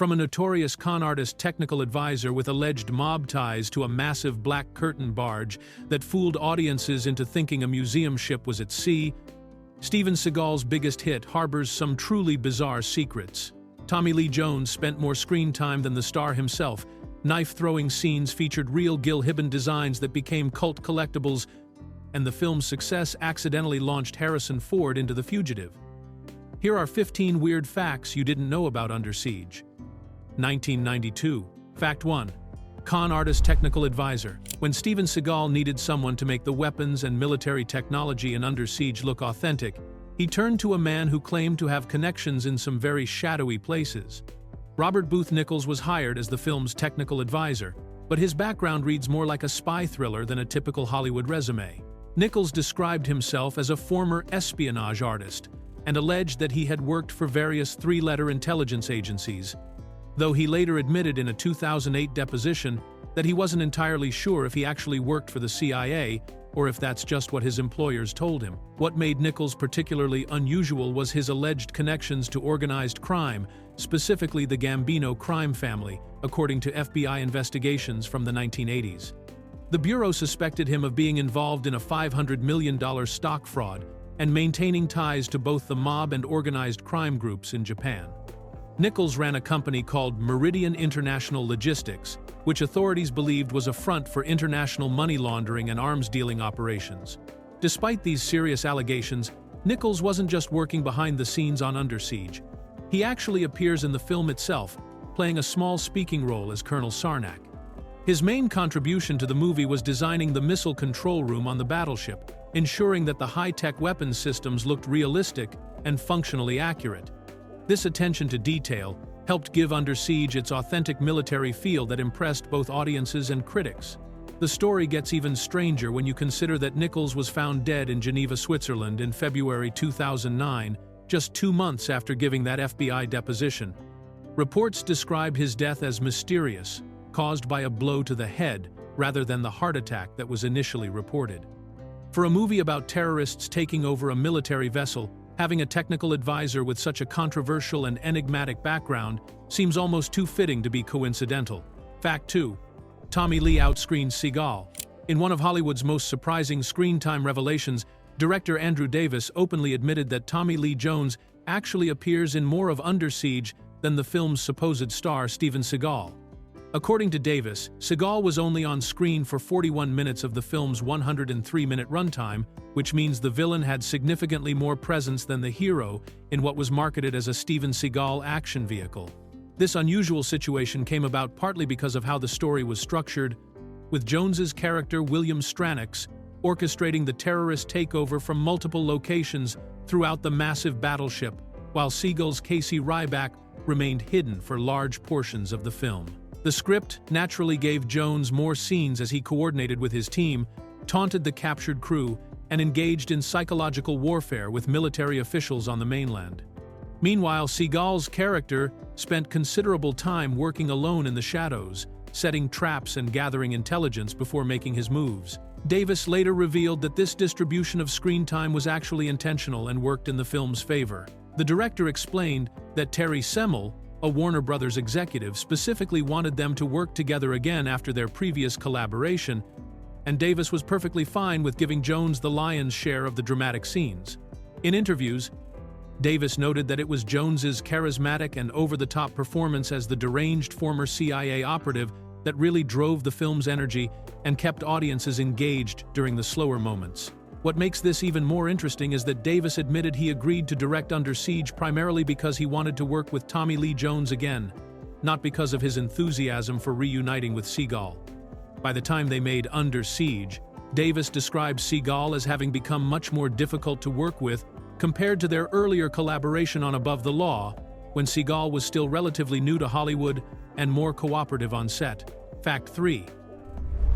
From a notorious con artist technical advisor with alleged mob ties to a massive black curtain barge that fooled audiences into thinking a museum ship was at sea, Steven Seagal's biggest hit harbors some truly bizarre secrets. Tommy Lee Jones spent more screen time than the star himself. Knife-throwing scenes featured real Gil Hibben designs that became cult collectibles, and the film's success accidentally launched Harrison Ford into The Fugitive. Here are 15 weird facts you didn't know about Under Siege. 1992. Fact 1. Con artist technical advisor. When Steven Seagal needed someone to make the weapons and military technology in Under Siege look authentic, he turned to a man who claimed to have connections in some very shadowy places. Robert Booth Nichols was hired as the film's technical advisor, but his background reads more like a spy thriller than a typical Hollywood resume. Nichols described himself as a former espionage artist and alleged that he had worked for various three-letter intelligence agencies, though he later admitted in a 2008 deposition that he wasn't entirely sure if he actually worked for the CIA or if that's just what his employers told him. What made Nichols particularly unusual was his alleged connections to organized crime, specifically the Gambino crime family, according to FBI investigations from the 1980s. The Bureau suspected him of being involved in a $500 million stock fraud and maintaining ties to both the mob and organized crime groups in Japan. Nichols ran a company called Meridian International Logistics, which authorities believed was a front for international money laundering and arms-dealing operations. Despite these serious allegations, Nichols wasn't just working behind the scenes on Under Siege. He actually appears in the film itself, playing a small speaking role as Colonel Sarnak. His main contribution to the movie was designing the missile control room on the battleship, ensuring that the high-tech weapons systems looked realistic and functionally accurate. This attention to detail helped give Under Siege its authentic military feel that impressed both audiences and critics. The story gets even stranger when you consider that Nichols was found dead in Geneva, Switzerland in February 2009, just 2 months after giving that FBI deposition. Reports describe his death as mysterious, caused by a blow to the head rather than the heart attack that was initially reported. For a movie about terrorists taking over a military vessel, having a technical advisor with such a controversial and enigmatic background seems almost too fitting to be coincidental. Fact 2. Tommy Lee outscreens Seagal. In one of Hollywood's most surprising screen time revelations, director Andrew Davis openly admitted that Tommy Lee Jones actually appears in more of Under Siege than the film's supposed star Steven Seagal. According to Davis, Seagal was only on screen for 41 minutes of the film's 103-minute runtime, which means the villain had significantly more presence than the hero in what was marketed as a Steven Seagal action vehicle. This unusual situation came about partly because of how the story was structured, with Jones's character William Stranix orchestrating the terrorist takeover from multiple locations throughout the massive battleship, while Seagal's Casey Ryback remained hidden for large portions of the film. The script naturally gave Jones more scenes as he coordinated with his team, taunted the captured crew, and engaged in psychological warfare with military officials on the mainland. Meanwhile, Seagal's character spent considerable time working alone in the shadows, setting traps and gathering intelligence before making his moves. Davis later revealed that this distribution of screen time was actually intentional and worked in the film's favor. The director explained that Terry Semel, a Warner Brothers executive, specifically wanted them to work together again after their previous collaboration, and Davis was perfectly fine with giving Jones the lion's share of the dramatic scenes. In interviews, Davis noted that it was Jones's charismatic and over-the-top performance as the deranged former CIA operative that really drove the film's energy and kept audiences engaged during the slower moments. What makes this even more interesting is that Davis admitted he agreed to direct Under Siege primarily because he wanted to work with Tommy Lee Jones again, not because of his enthusiasm for reuniting with Seagal. By the time they made Under Siege, Davis described Seagal as having become much more difficult to work with compared to their earlier collaboration on Above the Law, when Seagal was still relatively new to Hollywood and more cooperative on set. Fact 3.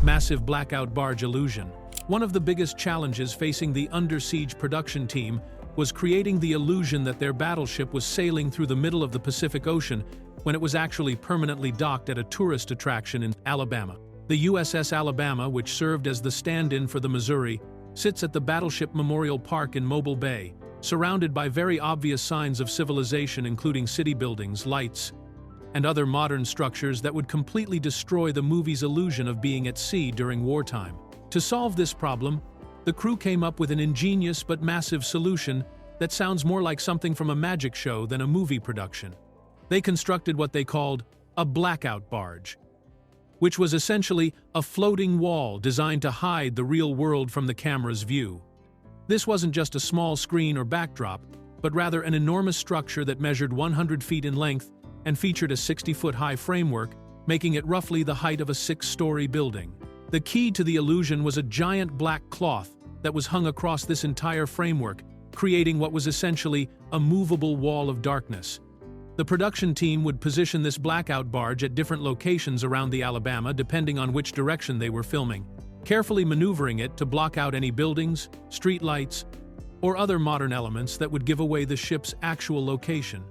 Massive blackout barge illusion. One of the biggest challenges facing the Under Siege production team was creating the illusion that their battleship was sailing through the middle of the Pacific Ocean when it was actually permanently docked at a tourist attraction in Alabama. The USS Alabama, which served as the stand-in for the Missouri, sits at the Battleship Memorial Park in Mobile Bay, surrounded by very obvious signs of civilization including city buildings, lights, and other modern structures that would completely destroy the movie's illusion of being at sea during wartime. To solve this problem, the crew came up with an ingenious but massive solution that sounds more like something from a magic show than a movie production. They constructed what they called a blackout barge, which was essentially a floating wall designed to hide the real world from the camera's view. This wasn't just a small screen or backdrop, but rather an enormous structure that measured 100 feet in length and featured a 60-foot-high framework, making it roughly the height of a 6-story building. The key to the illusion was a giant black cloth that was hung across this entire framework, creating what was essentially a movable wall of darkness. The production team would position this blackout barge at different locations around the Alabama depending on which direction they were filming, carefully maneuvering it to block out any buildings, street lights, or other modern elements that would give away the ship's actual location.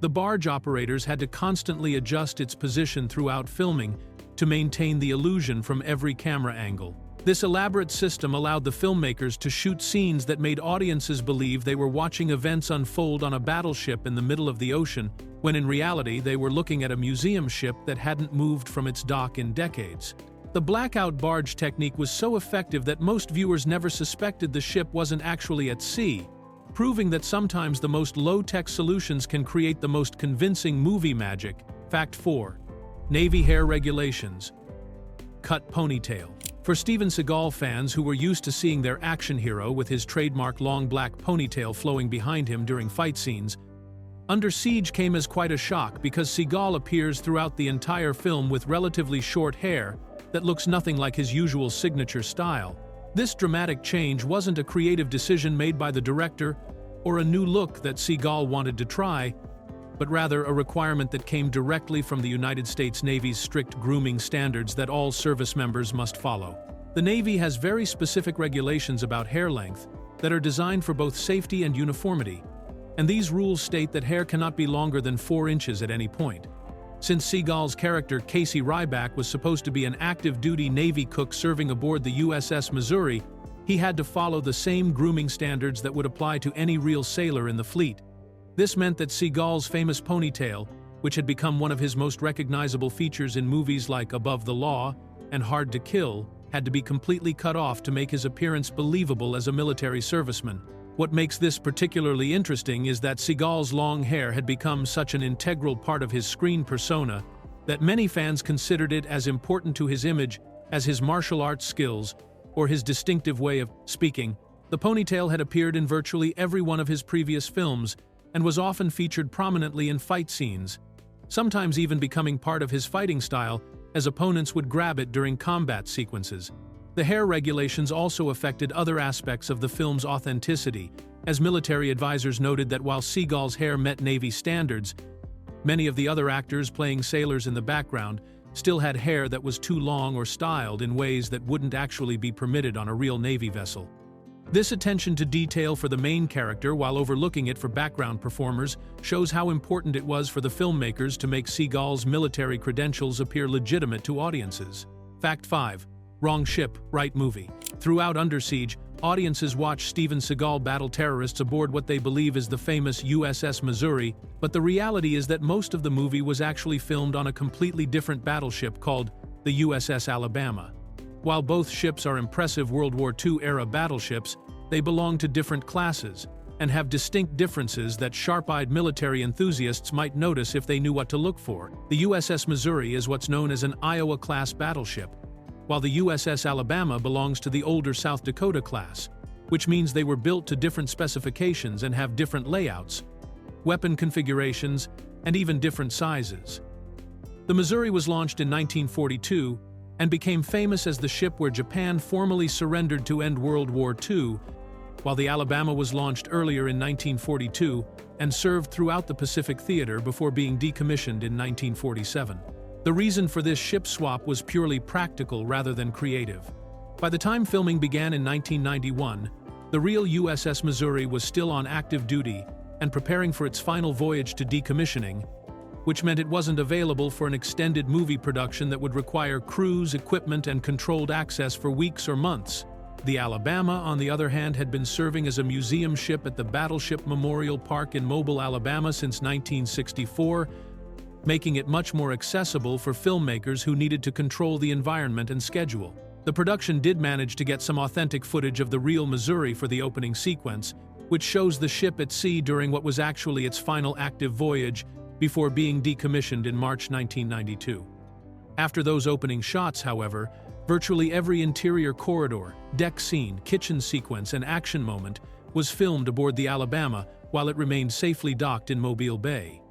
The barge operators had to constantly adjust its position throughout filming to maintain the illusion from every camera angle. This elaborate system allowed the filmmakers to shoot scenes that made audiences believe they were watching events unfold on a battleship in the middle of the ocean, when in reality they were looking at a museum ship that hadn't moved from its dock in decades. The blackout barge technique was so effective that most viewers never suspected the ship wasn't actually at sea, proving that sometimes the most low-tech solutions can create the most convincing movie magic. Fact 4. Navy hair regulations. Cut ponytail. For Steven Seagal fans who were used to seeing their action hero with his trademark long black ponytail flowing behind him during fight scenes, Under Siege came as quite a shock because Seagal appears throughout the entire film with relatively short hair that looks nothing like his usual signature style. This dramatic change wasn't a creative decision made by the director or a new look that Seagal wanted to try, but rather a requirement that came directly from the United States Navy's strict grooming standards that all service members must follow. The Navy has very specific regulations about hair length that are designed for both safety and uniformity, and these rules state that hair cannot be longer than 4 inches at any point. Since Seagal's character Casey Ryback was supposed to be an active-duty Navy cook serving aboard the USS Missouri, he had to follow the same grooming standards that would apply to any real sailor in the fleet. This meant that Seagal's famous ponytail, which had become one of his most recognizable features in movies like Above the Law and Hard to Kill, had to be completely cut off to make his appearance believable as a military serviceman. What makes this particularly interesting is that Seagal's long hair had become such an integral part of his screen persona that many fans considered it as important to his image as his martial arts skills or his distinctive way of speaking. The ponytail had appeared in virtually every one of his previous films and was often featured prominently in fight scenes, sometimes even becoming part of his fighting style as opponents would grab it during combat sequences. The hair regulations also affected other aspects of the film's authenticity, as military advisors noted that while Seagal's hair met Navy standards, many of the other actors playing sailors in the background still had hair that was too long or styled in ways that wouldn't actually be permitted on a real Navy vessel. This attention to detail for the main character while overlooking it for background performers shows how important it was for the filmmakers to make Seagal's military credentials appear legitimate to audiences. Fact 5. Wrong ship, right movie. Throughout Under Siege, audiences watch Steven Seagal battle terrorists aboard what they believe is the famous USS Missouri, but the reality is that most of the movie was actually filmed on a completely different battleship called the USS Alabama. While both ships are impressive World War II-era battleships, they belong to different classes and have distinct differences that sharp-eyed military enthusiasts might notice if they knew what to look for. The USS Missouri is what's known as an Iowa-class battleship, while the USS Alabama belongs to the older South Dakota class, which means they were built to different specifications and have different layouts, weapon configurations, and even different sizes. The Missouri was launched in 1942 and became famous as the ship where Japan formally surrendered to end World War II, while the Alabama was launched earlier in 1942 and served throughout the Pacific Theater before being decommissioned in 1947. The reason for this ship swap was purely practical rather than creative. By the time filming began in 1991, the real USS Missouri was still on active duty and preparing for its final voyage to decommissioning, which meant it wasn't available for an extended movie production that would require crews, equipment, and controlled access for weeks or months. The Alabama, on the other hand, had been serving as a museum ship at the Battleship Memorial Park in Mobile, Alabama since 1964, making it much more accessible for filmmakers who needed to control the environment and schedule. The production did manage to get some authentic footage of the real Missouri for the opening sequence, which shows the ship at sea during what was actually its final active voyage before being decommissioned in March 1992. After those opening shots, however, virtually every interior corridor, deck scene, kitchen sequence, and action moment was filmed aboard the Alabama while it remained safely docked in Mobile Bay.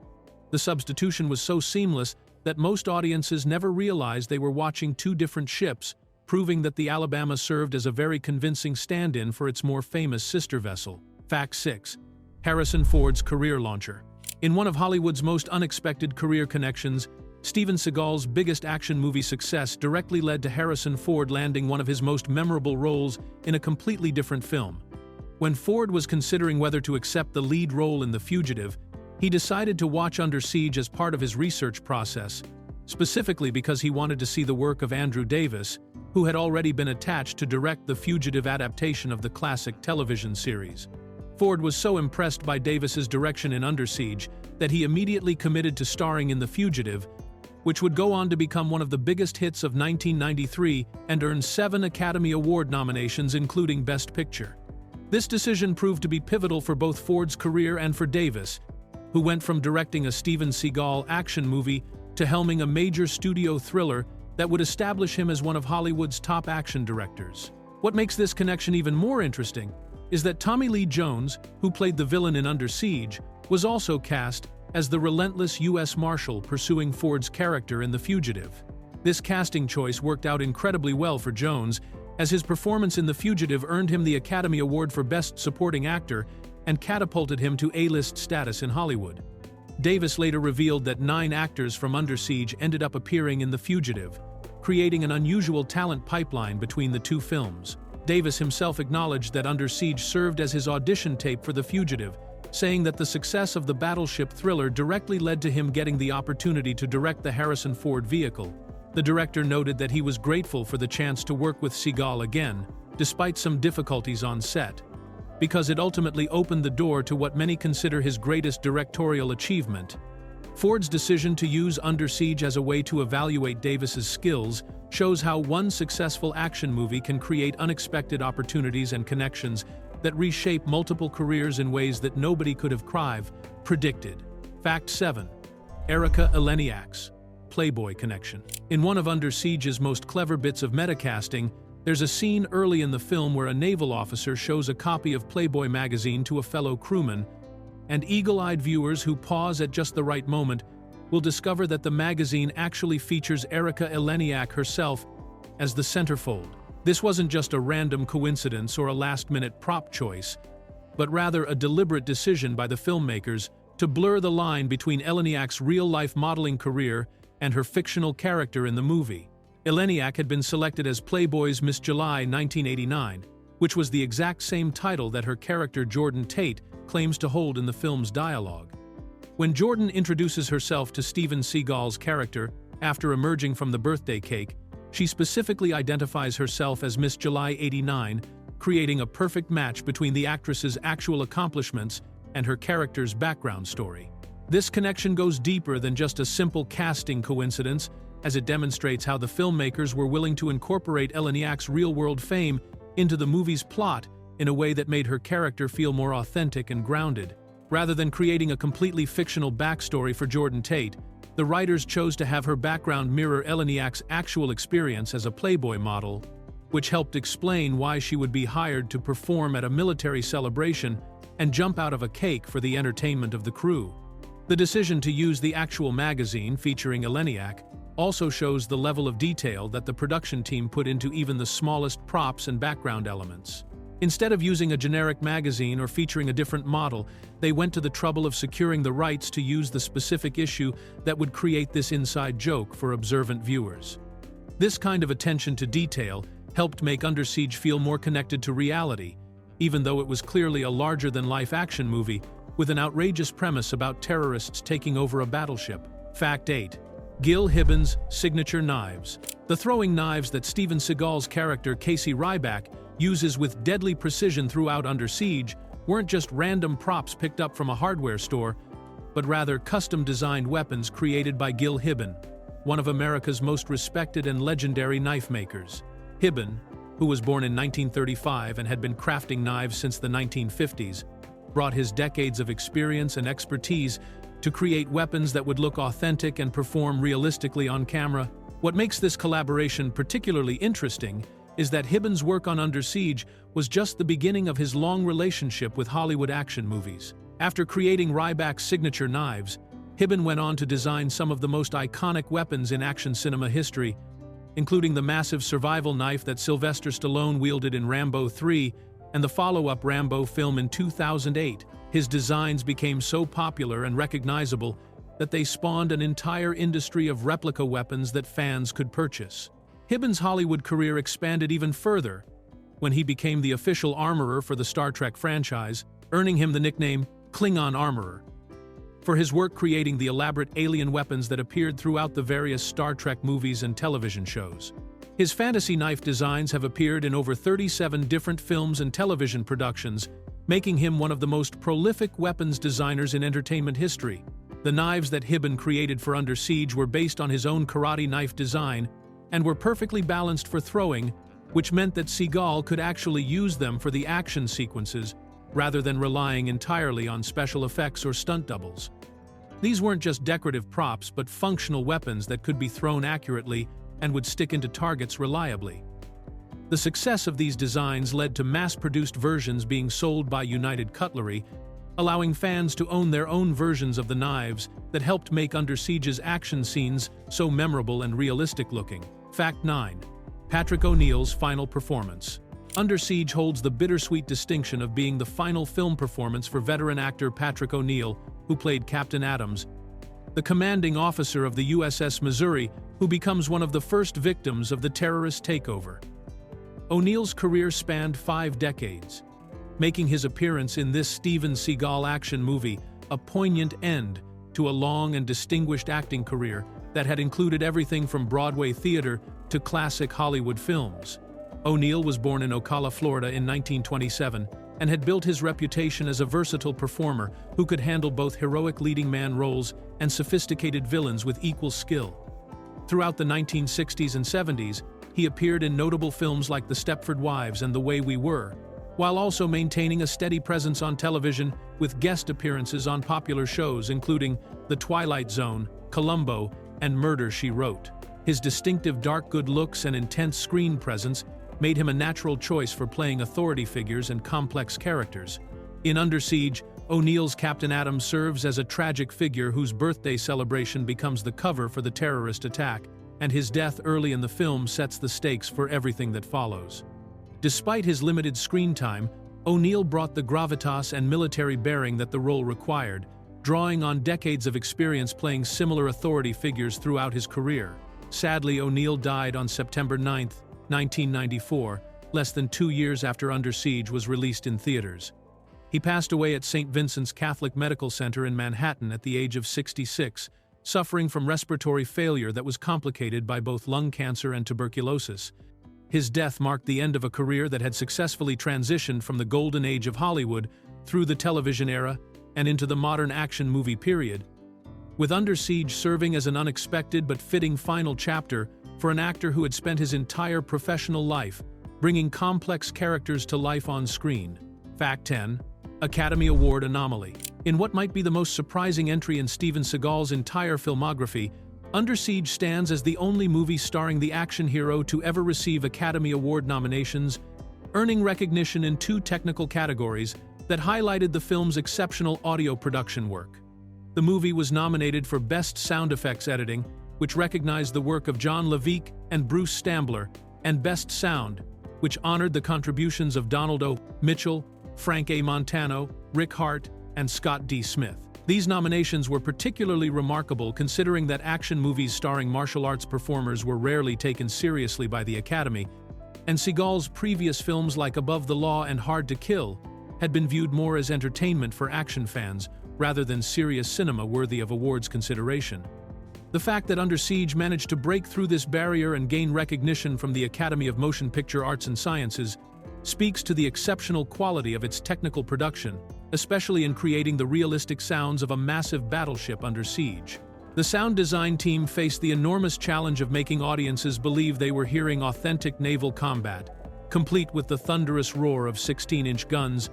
The substitution was so seamless that most audiences never realized they were watching two different ships, proving that the Alabama served as a very convincing stand-in for its more famous sister vessel. Fact 6. Harrison Ford's career launcher. In one of Hollywood's most unexpected career connections, Steven Seagal's biggest action movie success directly led to Harrison Ford landing one of his most memorable roles in a completely different film. When Ford was considering whether to accept the lead role in The Fugitive, he decided to watch Under Siege as part of his research process, specifically because he wanted to see the work of Andrew Davis, who had already been attached to direct the Fugitive adaptation of the classic television series. Ford was so impressed by Davis's direction in Under Siege that he immediately committed to starring in The Fugitive, which would go on to become one of the biggest hits of 1993 and earn 7 Academy Award nominations, including Best Picture. This decision proved to be pivotal for both Ford's career and for Davis, who went from directing a Steven Seagal action movie to helming a major studio thriller that would establish him as one of Hollywood's top action directors. What makes this connection even more interesting is that Tommy Lee Jones, who played the villain in Under Siege, was also cast as the relentless U.S. Marshal pursuing Ford's character in The Fugitive. This casting choice worked out incredibly well for Jones, as his performance in The Fugitive earned him the Academy Award for Best Supporting Actor and catapulted him to A-list status in Hollywood. Davis later revealed that 9 actors from Under Siege ended up appearing in The Fugitive, creating an unusual talent pipeline between the two films. Davis himself acknowledged that Under Siege served as his audition tape for The Fugitive, saying that the success of the battleship thriller directly led to him getting the opportunity to direct the Harrison Ford vehicle. The director noted that he was grateful for the chance to work with Seagal again, despite some difficulties on set, because it ultimately opened the door to what many consider his greatest directorial achievement. Ford's decision to use Under Siege as a way to evaluate Davis's skills shows how one successful action movie can create unexpected opportunities and connections that reshape multiple careers in ways that nobody could have predicted. Fact 7. Erika Eleniac's Playboy connection. In one of Under Siege's most clever bits of metacasting, there's a scene early in the film where a naval officer shows a copy of Playboy magazine to a fellow crewman, and eagle-eyed viewers who pause at just the right moment will discover that the magazine actually features Erika Eleniac herself as the centerfold. This wasn't just a random coincidence or a last-minute prop choice, but rather a deliberate decision by the filmmakers to blur the line between Eleniac's real-life modeling career and her fictional character in the movie. Eleniac had been selected as Playboy's Miss July 1989, which was the exact same title that her character Jordan Tate claims to hold in the film's dialogue. When Jordan introduces herself to Steven Seagal's character after emerging from the birthday cake, she specifically identifies herself as Miss July 89, creating a perfect match between the actress's actual accomplishments and her character's background story. This connection goes deeper than just a simple casting coincidence, as it demonstrates how the filmmakers were willing to incorporate Eleniac's real-world fame into the movie's plot in a way that made her character feel more authentic and grounded. Rather than creating a completely fictional backstory for Jordan Tate, the writers chose to have her background mirror Eleniac's actual experience as a Playboy model, which helped explain why she would be hired to perform at a military celebration and jump out of a cake for the entertainment of the crew. The decision to use the actual magazine featuring Eleniac also shows the level of detail that the production team put into even the smallest props and background elements. Instead of using a generic magazine or featuring a different model, they went to the trouble of securing the rights to use the specific issue that would create this inside joke for observant viewers. This kind of attention to detail helped make Under Siege feel more connected to reality, even though it was clearly a larger-than-life action movie with an outrageous premise about terrorists taking over a battleship. Fact 8. Gil Hibben's signature knives. The throwing knives that Steven Seagal's character Casey Ryback uses with deadly precision throughout Under Siege weren't just random props picked up from a hardware store, but rather custom-designed weapons created by Gil Hibben, one of America's most respected and legendary knife makers. Hibben, who was born in 1935 and had been crafting knives since the 1950s, brought his decades of experience and expertise to create weapons that would look authentic and perform realistically on camera. What makes this collaboration particularly interesting is that Hibben's work on Under Siege was just the beginning of his long relationship with Hollywood action movies. After creating Ryback's signature knives, Hibben went on to design some of the most iconic weapons in action cinema history, including the massive survival knife that Sylvester Stallone wielded in Rambo 3 and the follow-up Rambo film in 2008. His designs became so popular and recognizable that they spawned an entire industry of replica weapons that fans could purchase. Hibben's Hollywood career expanded even further when he became the official armorer for the Star Trek franchise, earning him the nickname Klingon Armorer for his work creating the elaborate alien weapons that appeared throughout the various Star Trek movies and television shows. His fantasy knife designs have appeared in over 37 different films and television productions, making him one of the most prolific weapons designers in entertainment history. The knives that Hibben created for Under Siege were based on his own karate knife design and were perfectly balanced for throwing, which meant that Seagal could actually use them for the action sequences rather than relying entirely on special effects or stunt doubles. These weren't just decorative props but functional weapons that could be thrown accurately and would stick into targets reliably. The success of these designs led to mass-produced versions being sold by United Cutlery, allowing fans to own their own versions of the knives that helped make Under Siege's action scenes so memorable and realistic-looking. Fact 9. Patrick O'Neill's final performance. Under Siege holds the bittersweet distinction of being the final film performance for veteran actor Patrick O'Neill, who played Captain Adams, the commanding officer of the USS Missouri, who becomes one of the first victims of the terrorist takeover. O'Neill's career spanned 5 decades, making his appearance in this Steven Seagal action movie a poignant end to a long and distinguished acting career that had included everything from Broadway theater to classic Hollywood films. O'Neill was born in Ocala, Florida in 1927 and had built his reputation as a versatile performer who could handle both heroic leading man roles and sophisticated villains with equal skill. Throughout the 1960s and 70s, he appeared in notable films like The Stepford Wives and The Way We Were, while also maintaining a steady presence on television with guest appearances on popular shows including The Twilight Zone, Columbo, and Murder, She Wrote. His distinctive dark good looks and intense screen presence made him a natural choice for playing authority figures and complex characters. In Under Siege, O'Neill's Captain Adams serves as a tragic figure whose birthday celebration becomes the cover for the terrorist attack, and his death early in the film sets the stakes for everything that follows. Despite his limited screen time, O'Neill brought the gravitas and military bearing that the role required, drawing on decades of experience playing similar authority figures throughout his career. Sadly, O'Neill died on September 9, 1994, less than 2 years after Under Siege was released in theaters. He passed away at St. Vincent's Catholic Medical Center in Manhattan at the age of 66, suffering from respiratory failure that was complicated by both lung cancer and tuberculosis. His death marked the end of a career that had successfully transitioned from the golden age of Hollywood through the television era and into the modern action movie period, with Under Siege serving as an unexpected but fitting final chapter for an actor who had spent his entire professional life bringing complex characters to life on screen. Fact 10. Academy Award anomaly. In what might be the most surprising entry in Steven Seagal's entire filmography, Under Siege stands as the only movie starring the action hero to ever receive Academy Award nominations, earning recognition in 2 technical categories that highlighted the film's exceptional audio production work. The movie was nominated for Best Sound Effects Editing, which recognized the work of John Levique and Bruce Stambler, and Best Sound, which honored the contributions of Donald O. Mitchell, Frank A. Montano, Rick Hart, and Scott D. Smith. These nominations were particularly remarkable considering that action movies starring martial arts performers were rarely taken seriously by the Academy, and Seagal's previous films like Above the Law and Hard to Kill had been viewed more as entertainment for action fans rather than serious cinema worthy of awards consideration. The fact that Under Siege managed to break through this barrier and gain recognition from the Academy of Motion Picture Arts and Sciences speaks to the exceptional quality of its technical production especially in creating the realistic sounds of a massive battleship under siege. The sound design team faced the enormous challenge of making audiences believe they were hearing authentic naval combat, complete with the thunderous roar of 16-inch guns,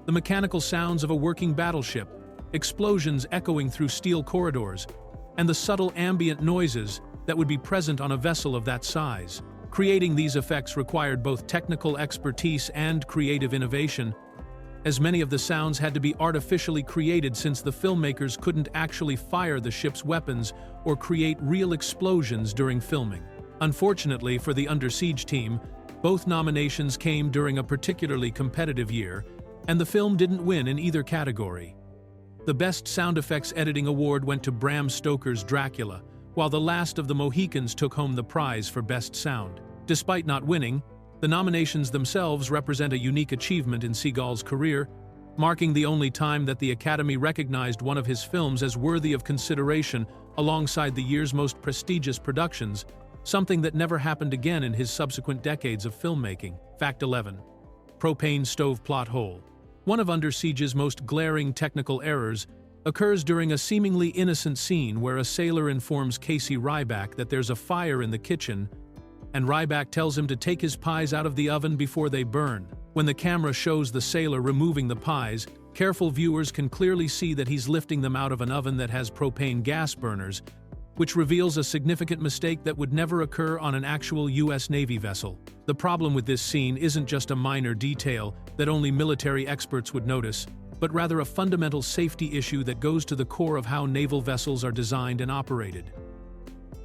the mechanical sounds of a working battleship, explosions echoing through steel corridors, and the subtle ambient noises that would be present on a vessel of that size. Creating these effects required both technical expertise and creative innovation, as many of the sounds had to be artificially created since the filmmakers couldn't actually fire the ship's weapons or create real explosions during filming. Unfortunately for the Under Siege team, both nominations came during a particularly competitive year, and the film didn't win in either category. The Best Sound Effects Editing Award went to Bram Stoker's Dracula, while The Last of the Mohicans took home the prize for Best Sound. Despite not winning, the nominations themselves represent a unique achievement in Seagal's career, marking the only time that the Academy recognized one of his films as worthy of consideration alongside the year's most prestigious productions, something that never happened again in his subsequent decades of filmmaking. Fact 11. Propane stove plot hole. One of Under Siege's most glaring technical errors occurs during a seemingly innocent scene where a sailor informs Casey Ryback that there's a fire in the kitchen, and Ryback tells him to take his pies out of the oven before they burn. When the camera shows the sailor removing the pies, careful viewers can clearly see that he's lifting them out of an oven that has propane gas burners, which reveals a significant mistake that would never occur on an actual US Navy vessel. The problem with this scene isn't just a minor detail that only military experts would notice, but rather a fundamental safety issue that goes to the core of how naval vessels are designed and operated.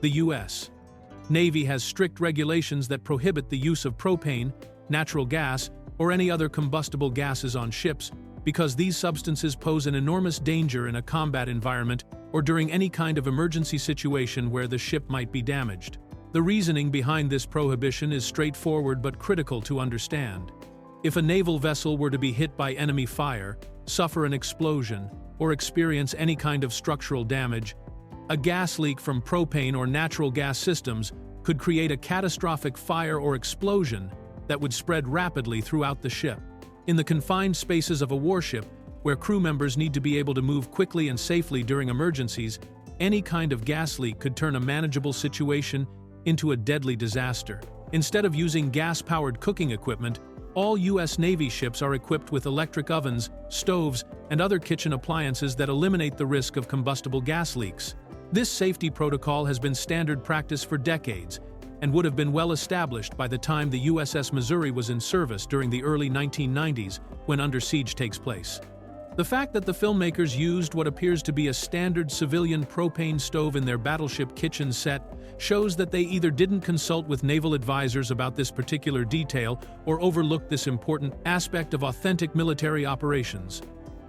The US Navy has strict regulations that prohibit the use of propane, natural gas, or any other combustible gases on ships because these substances pose an enormous danger in a combat environment or during any kind of emergency situation where the ship might be damaged. The reasoning behind this prohibition is straightforward but critical to understand. If a naval vessel were to be hit by enemy fire, suffer an explosion, or experience any kind of structural damage, a gas leak from propane or natural gas systems could create a catastrophic fire or explosion that would spread rapidly throughout the ship. In the confined spaces of a warship, where crew members need to be able to move quickly and safely during emergencies, any kind of gas leak could turn a manageable situation into a deadly disaster. Instead of using gas-powered cooking equipment, all US Navy ships are equipped with electric ovens, stoves, and other kitchen appliances that eliminate the risk of combustible gas leaks. This safety protocol has been standard practice for decades and would have been well established by the time the USS Missouri was in service during the early 1990s when Under Siege takes place. The fact that the filmmakers used what appears to be a standard civilian propane stove in their battleship kitchen set shows that they either didn't consult with naval advisors about this particular detail or overlooked this important aspect of authentic military operations.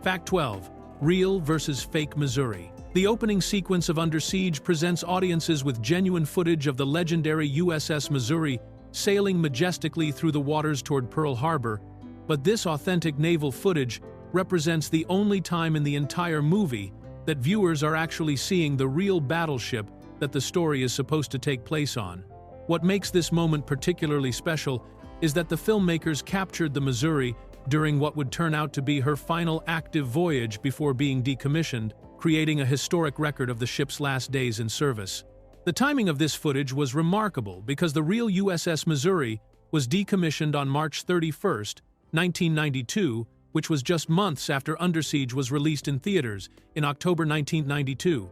Fact 12. Real versus fake Missouri. The opening sequence of Under Siege presents audiences with genuine footage of the legendary USS Missouri sailing majestically through the waters toward Pearl Harbor, but this authentic naval footage represents the only time in the entire movie that viewers are actually seeing the real battleship that the story is supposed to take place on. What makes this moment particularly special is that the filmmakers captured the Missouri during what would turn out to be her final active voyage before being decommissioned, creating a historic record of the ship's last days in service. The timing of this footage was remarkable because the real USS Missouri was decommissioned on March 31, 1992, which was just months after Under Siege was released in theaters in October 1992.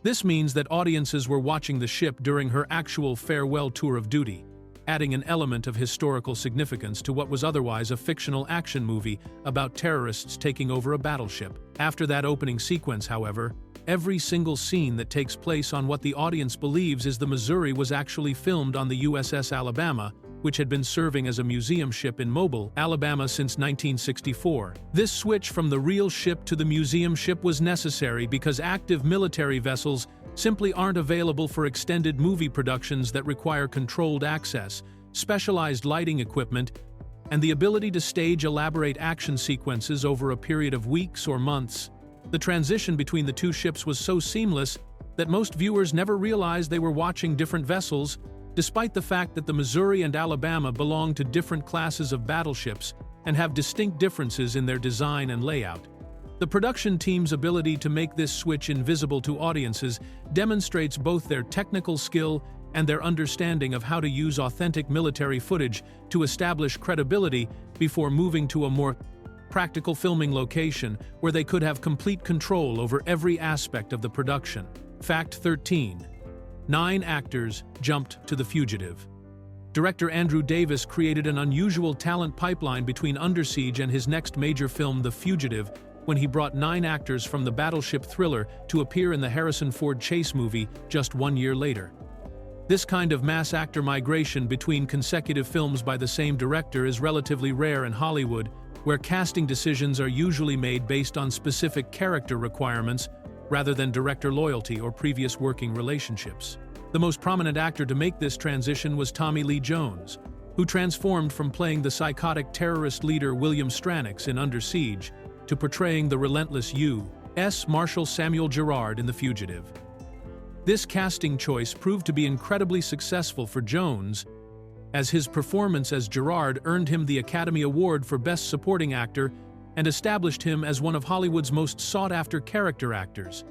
This means that audiences were watching the ship during her actual farewell tour of duty, adding an element of historical significance to what was otherwise a fictional action movie about terrorists taking over a battleship. After that opening sequence, however, every single scene that takes place on what the audience believes is the Missouri was actually filmed on the USS Alabama, which had been serving as a museum ship in Mobile, Alabama since 1964. This switch from the real ship to the museum ship was necessary because active military vessels simply aren't available for extended movie productions that require controlled access, specialized lighting equipment, and the ability to stage elaborate action sequences over a period of weeks or months. The transition between the two ships was so seamless that most viewers never realized they were watching different vessels, despite the fact that the Missouri and Alabama belong to different classes of battleships and have distinct differences in their design and layout. The production team's ability to make this switch invisible to audiences demonstrates both their technical skill and their understanding of how to use authentic military footage to establish credibility before moving to a more practical filming location where they could have complete control over every aspect of the production. Fact 13. 9 actors jumped to The Fugitive. Director Andrew Davis created an unusual talent pipeline between Under Siege and his next major film, The Fugitive, when he brought 9 actors from the battleship thriller to appear in the Harrison Ford chase movie just 1 year later. This kind of mass actor migration between consecutive films by the same director is relatively rare in Hollywood, where casting decisions are usually made based on specific character requirements rather than director loyalty or previous working relationships. The most prominent actor to make this transition was Tommy Lee Jones, who transformed from playing the psychotic terrorist leader William Stranix in Under Siege to portraying the relentless U.S. Marshal Samuel Gerard in The Fugitive. This casting choice proved to be incredibly successful for Jones, as his performance as Gerard earned him the Academy Award for Best Supporting Actor and established him as one of Hollywood's most sought-after character actors.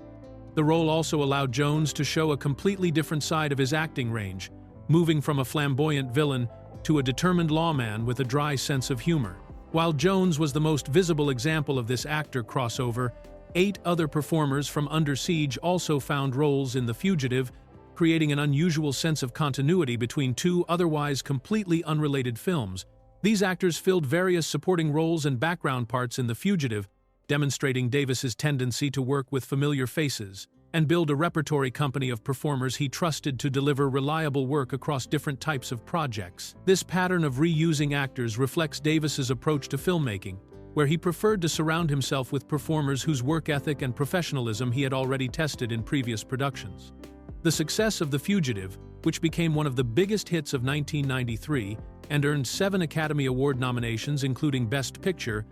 The role also allowed Jones to show a completely different side of his acting range, moving from a flamboyant villain to a determined lawman with a dry sense of humor. While Jones was the most visible example of this actor crossover, 8 other performers from Under Siege also found roles in The Fugitive, creating an unusual sense of continuity between 2 otherwise completely unrelated films. These actors filled various supporting roles and background parts in The Fugitive, demonstrating Davis's tendency to work with familiar faces and build a repertory company of performers he trusted to deliver reliable work across different types of projects. This pattern of reusing actors reflects Davis's approach to filmmaking, where he preferred to surround himself with performers whose work ethic and professionalism he had already tested in previous productions. The success of The Fugitive, which became one of the biggest hits of 1993 and earned 7 Academy Award nominations including Best Picture,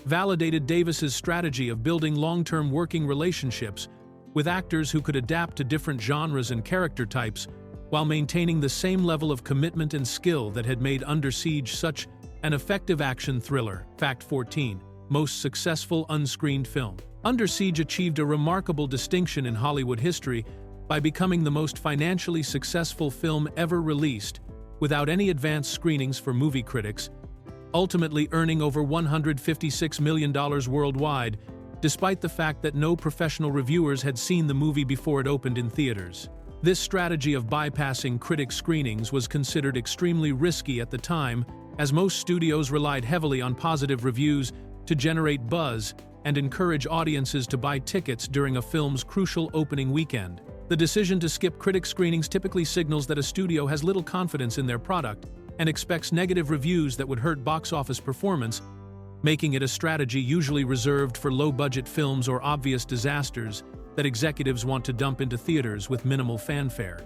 validated Davis's strategy of building long-term working relationships with actors who could adapt to different genres and character types while maintaining the same level of commitment and skill that had made Under Siege such an effective action thriller. Fact 14. Most successful unscreened film. Under Siege achieved a remarkable distinction in Hollywood history by becoming the most financially successful film ever released, without any advanced screenings for movie critics, ultimately earning over $156 million worldwide, despite the fact that no professional reviewers had seen the movie before it opened in theaters. This strategy of bypassing critic screenings was considered extremely risky at the time, as most studios relied heavily on positive reviews to generate buzz and encourage audiences to buy tickets during a film's crucial opening weekend. The decision to skip critic screenings typically signals that a studio has little confidence in their product and expects negative reviews that would hurt box office performance, making it a strategy usually reserved for low-budget films or obvious disasters that executives want to dump into theaters with minimal fanfare.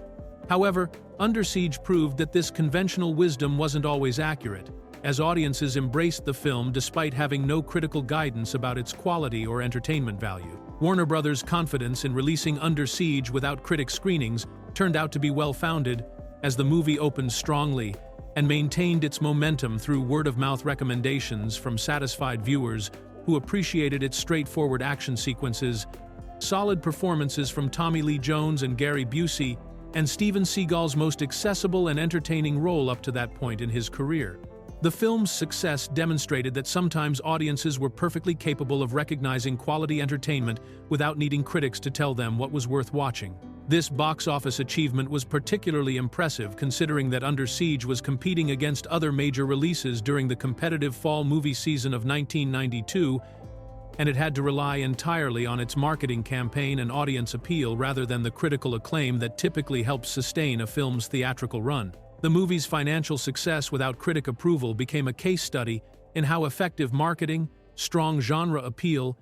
However, Under Siege proved that this conventional wisdom wasn't always accurate, as audiences embraced the film despite having no critical guidance about its quality or entertainment value. Warner Brothers' confidence in releasing Under Siege without critic screenings turned out to be well-founded, as the movie opened strongly and maintained its momentum through word-of-mouth recommendations from satisfied viewers who appreciated its straightforward action sequences, solid performances from Tommy Lee Jones and Gary Busey, and Steven Seagal's most accessible and entertaining role up to that point in his career. The film's success demonstrated that sometimes audiences were perfectly capable of recognizing quality entertainment without needing critics to tell them what was worth watching. This box office achievement was particularly impressive considering that Under Siege was competing against other major releases during the competitive fall movie season of 1992, and it had to rely entirely on its marketing campaign and audience appeal rather than the critical acclaim that typically helps sustain a film's theatrical run. The movie's financial success without critic approval became a case study in how effective marketing, strong genre appeal,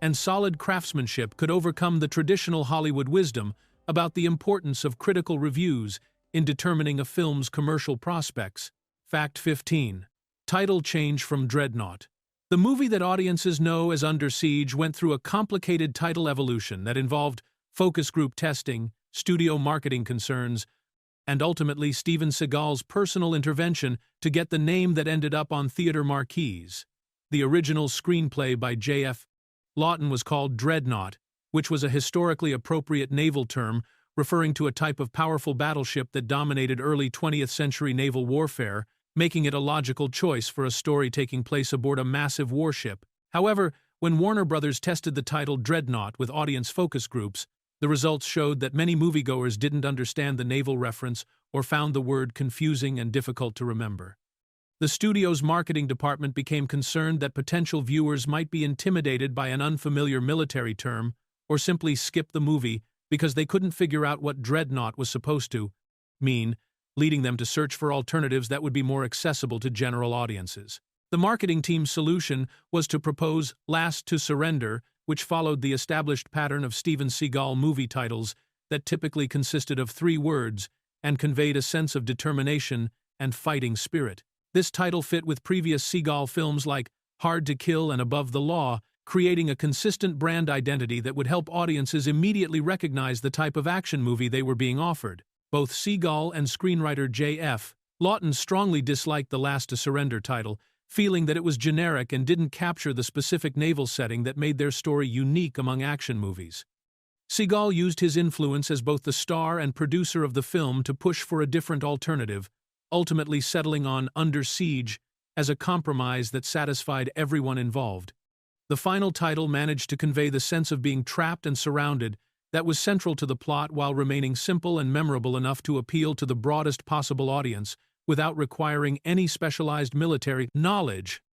and solid craftsmanship could overcome the traditional Hollywood wisdom about the importance of critical reviews in determining a film's commercial prospects. Fact 15. Title change from Dreadnought. The movie that audiences know as Under Siege went through a complicated title evolution that involved focus group testing, studio marketing concerns, and ultimately Steven Seagal's personal intervention to get the name that ended up on theater marquees. The original screenplay by J.F. Lawton was called Dreadnought, which was a historically appropriate naval term referring to a type of powerful battleship that dominated early 20th century naval warfare, making it a logical choice for a story taking place aboard a massive warship. However, when Warner Brothers tested the title Dreadnought with audience focus groups, the results showed that many moviegoers didn't understand the naval reference or found the word confusing and difficult to remember. The studio's marketing department became concerned that potential viewers might be intimidated by an unfamiliar military term or simply skip the movie because they couldn't figure out what Dreadnought was supposed to mean, leading them to search for alternatives that would be more accessible to general audiences. The marketing team's solution was to propose Last to Surrender, which followed the established pattern of Steven Seagal movie titles that typically consisted of 3 words and conveyed a sense of determination and fighting spirit. This title fit with previous Seagal films like Hard to Kill and Above the Law, creating a consistent brand identity that would help audiences immediately recognize the type of action movie they were being offered. Both Seagal and screenwriter J.F. Lawton strongly disliked the Last to Surrender title, feeling that it was generic and didn't capture the specific naval setting that made their story unique among action movies. Seagal used his influence as both the star and producer of the film to push for a different alternative, ultimately settling on Under Siege as a compromise that satisfied everyone involved. The final title managed to convey the sense of being trapped and surrounded that was central to the plot while remaining simple and memorable enough to appeal to the broadest possible audience without requiring any specialized military knowledge.